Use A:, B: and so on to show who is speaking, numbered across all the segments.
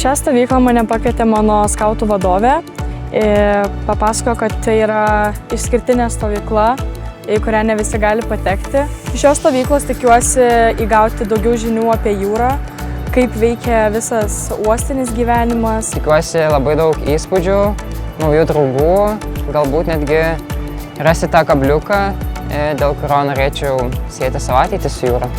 A: šią stovyklą mane pakvietė mano skautų vadovė. Papasakojo, kad tai yra išskirtinė stovykla, į kurią ne visi gali patekti. Iš šios stovyklos tikiuosi įgauti daugiau žinių apie jūrą, kaip veikia visas uostinis gyvenimas.
B: Tikiuosi labai daug įspūdžių, naujų draugų, galbūt netgi rasti tą kabliuką, dėl kurio norėčiau sieti savo ateitį su jūra.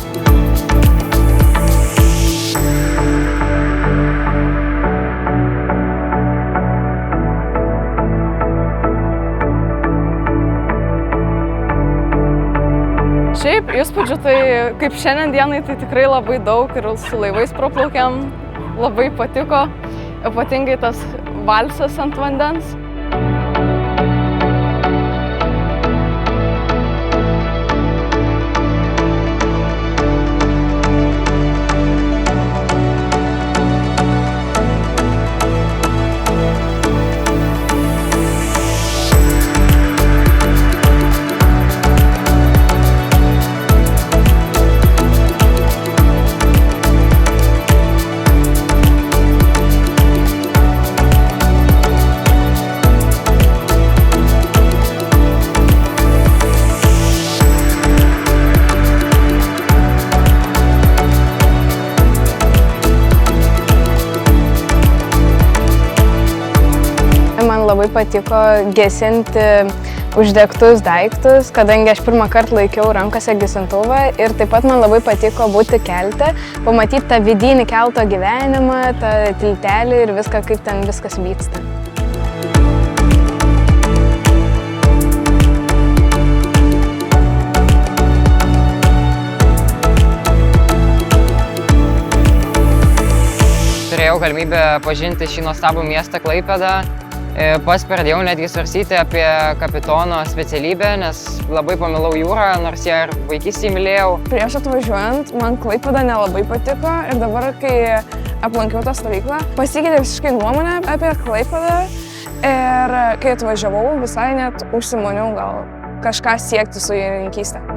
A: Šiaip įspūdžių tai kaip šiandien dienai tai tikrai labai daug ir su laivais praplaukėm, labai patiko, ypatingai tas valsas ant vandens.
C: Man labai patiko gesinti uždegtus daiktus, kadangi aš pirmą kartą laikiau rankose gesintuvą ir taip pat man labai patiko būti kelte, pamatyti tą vidinį kelto gyvenimą, tą tiltelį ir viską, kaip ten viskas vyksta.
B: Turėjau galimybę pažinti šį nuostabų miestą Klaipėdą. Pats pradėjau netgi svarstyti apie kapitono specialybę, nes labai pamilau jūrą, nors ją ir vaikystėje mylėjau.
C: Prieš atvažiuojant man Klaipėda nelabai patiko ir dabar, kai aplankiau tą stovyklą, pasikeitė visiškai nuomonę apie Klaipėdą ir kai atvažiavau, visai net užsimaniau gal kažką siekti su jūrininkystė.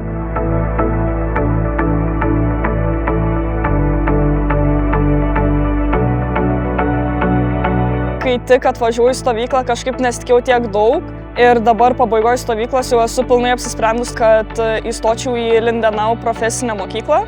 A: Kai tik atvažiuoju į stovyklą, kažkaip nesitikėjau tiek daug ir dabar pabaigoje stovyklos jau esu pilnai apsisprendus, kad įstočiau į Lindenau profesinę mokyklą.